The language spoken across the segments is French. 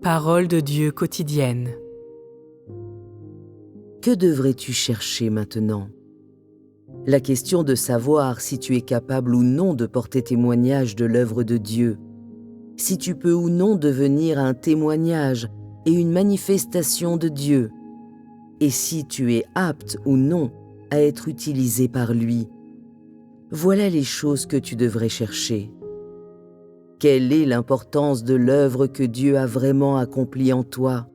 Parole de Dieu quotidienne. Que devrais-tu chercher maintenant? La question de savoir si tu es capable ou non de porter témoignage de l'œuvre de Dieu, si tu peux ou non devenir un témoignage et une manifestation de Dieu, et si tu es apte ou non à être utilisé par lui. Voilà les choses que tu devrais chercher. Quelle est l'importance de l'œuvre que Dieu a vraiment accomplie en toi?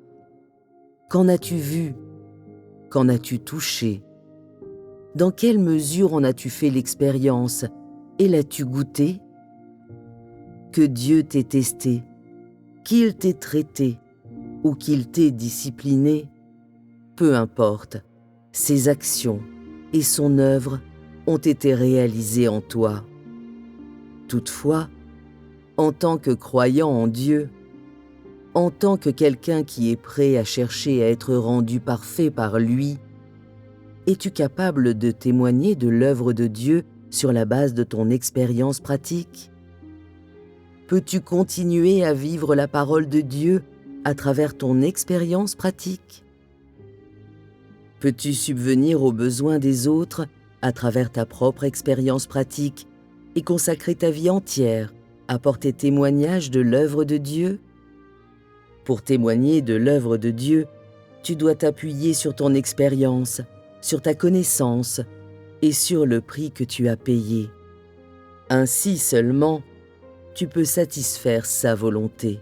Qu'en as-tu vu? Qu'en as-tu touché? Dans quelle mesure en as-tu fait l'expérience et l'as-tu goûté? Que Dieu t'ait testé, qu'il t'ait traité ou qu'il t'ait discipliné, peu importe, ses actions et son œuvre ont été réalisées en toi. Toutefois, en tant que croyant en Dieu, en tant que quelqu'un qui est prêt à chercher à être rendu parfait par lui, es-tu capable de témoigner de l'œuvre de Dieu sur la base de ton expérience pratique? Peux-tu continuer à vivre la parole de Dieu à travers ton expérience pratique? Peux-tu subvenir aux besoins des autres à travers ta propre expérience pratique et consacrer ta vie entière à porter témoignage de l'œuvre de Dieu? Pour témoigner de l'œuvre de Dieu, tu dois t'appuyer sur ton expérience, sur ta connaissance et sur le prix que tu as payé. Ainsi seulement, tu peux satisfaire sa volonté.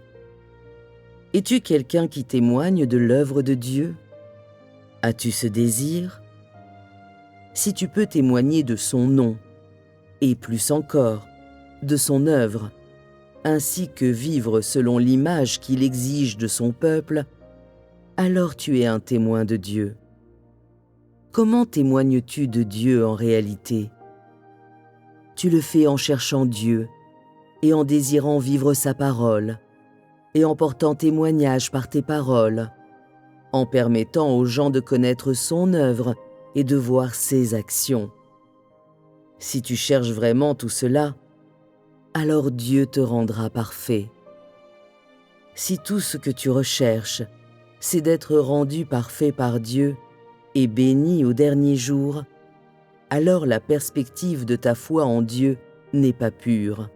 Es-tu quelqu'un qui témoigne de l'œuvre de Dieu? As-tu ce désir? Si tu peux témoigner de son nom, et plus encore, de son œuvre, ainsi que vivre selon l'image qu'il exige de son peuple, alors tu es un témoin de Dieu. Comment témoignes-tu de Dieu en réalité? Tu le fais en cherchant Dieu et en désirant vivre sa parole, et en portant témoignage par tes paroles, en permettant aux gens de connaître son œuvre et de voir ses actions. Si tu cherches vraiment tout cela, alors Dieu te rendra parfait. Si tout ce que tu recherches, c'est d'être rendu parfait par Dieu et béni au dernier jour, alors la perspective de ta foi en Dieu n'est pas pure.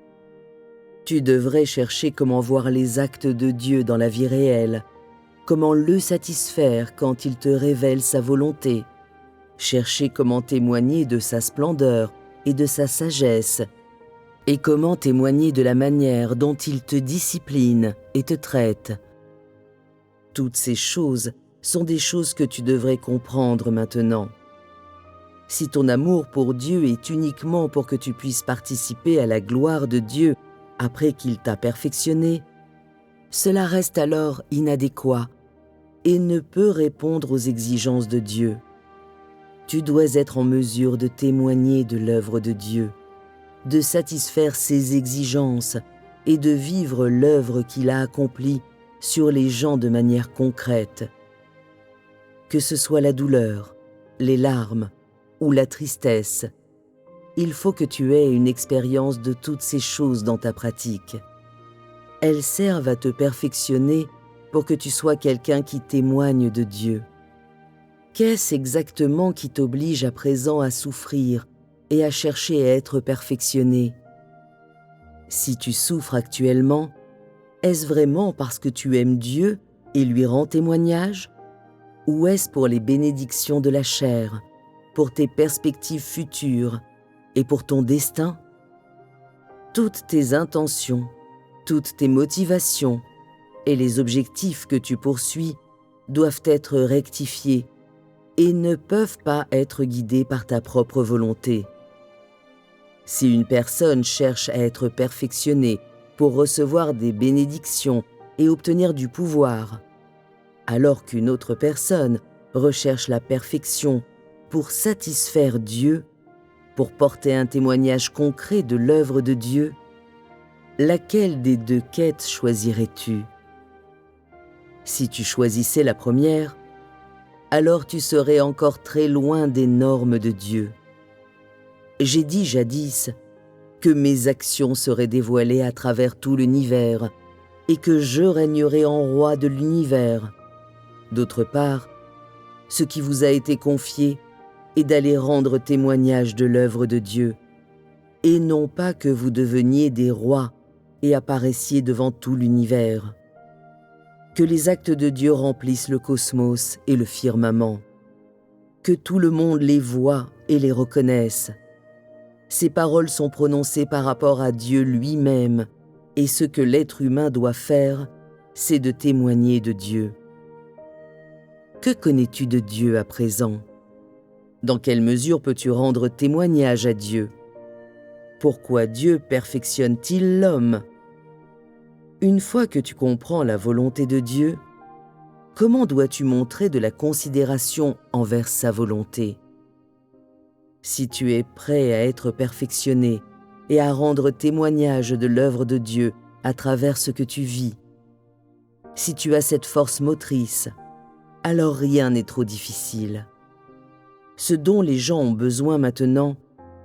Tu devrais chercher comment voir les actes de Dieu dans la vie réelle, comment le satisfaire quand il te révèle sa volonté, chercher comment témoigner de sa splendeur et de sa sagesse, et comment témoigner de la manière dont il te discipline et te traite. Toutes ces choses sont des choses que tu devrais comprendre maintenant. Si ton amour pour Dieu est uniquement pour que tu puisses participer à la gloire de Dieu après qu'il t'a perfectionné, cela reste alors inadéquat et ne peut répondre aux exigences de Dieu. Tu dois être en mesure de témoigner de l'œuvre de Dieu, de satisfaire ses exigences et de vivre l'œuvre qu'il a accomplie sur les gens de manière concrète. Que ce soit la douleur, les larmes ou la tristesse, il faut que tu aies une expérience de toutes ces choses dans ta pratique. Elles servent à te perfectionner pour que tu sois quelqu'un qui témoigne de Dieu. Qu'est-ce exactement qui t'oblige à présent à souffrir et à chercher à être perfectionné? Si tu souffres actuellement, est-ce vraiment parce que tu aimes Dieu et lui rends témoignage? Ou est-ce pour les bénédictions de la chair, pour tes perspectives futures et pour ton destin? Toutes tes intentions, toutes tes motivations et les objectifs que tu poursuis doivent être rectifiés et ne peuvent pas être guidés par ta propre volonté. Si une personne cherche à être perfectionnée pour recevoir des bénédictions et obtenir du pouvoir, alors qu'une autre personne recherche la perfection pour satisfaire Dieu, pour porter un témoignage concret de l'œuvre de Dieu, laquelle des deux quêtes choisirais-tu? Si tu choisissais la première, alors tu serais encore très loin des normes de Dieu. J'ai dit jadis que mes actions seraient dévoilées à travers tout l'univers et que je régnerai en roi de l'univers. D'autre part, ce qui vous a été confié est d'aller rendre témoignage de l'œuvre de Dieu, et non pas que vous deveniez des rois et apparaissiez devant tout l'univers. Que les actes de Dieu remplissent le cosmos et le firmament. Que tout le monde les voie et les reconnaisse. Ces paroles sont prononcées par rapport à Dieu lui-même, et ce que l'être humain doit faire, c'est de témoigner de Dieu. Que connais-tu de Dieu à présent? Dans quelle mesure peux-tu rendre témoignage à Dieu? Pourquoi Dieu perfectionne-t-il l'homme? Une fois que tu comprends la volonté de Dieu, comment dois-tu montrer de la considération envers sa volonté? Si tu es prêt à être perfectionné et à rendre témoignage de l'œuvre de Dieu à travers ce que tu vis, si tu as cette force motrice, alors rien n'est trop difficile. Ce dont les gens ont besoin maintenant,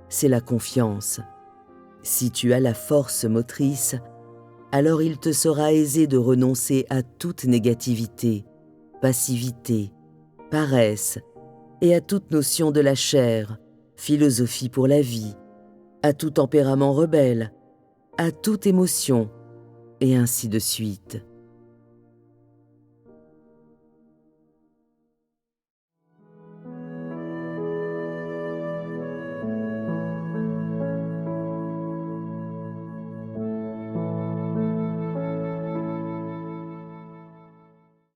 c'est la confiance. Si tu as la force motrice, alors il te sera aisé de renoncer à toute négativité, passivité, paresse et à toute notion de la chair, philosophie pour la vie, à tout tempérament rebelle, à toute émotion, et ainsi de suite.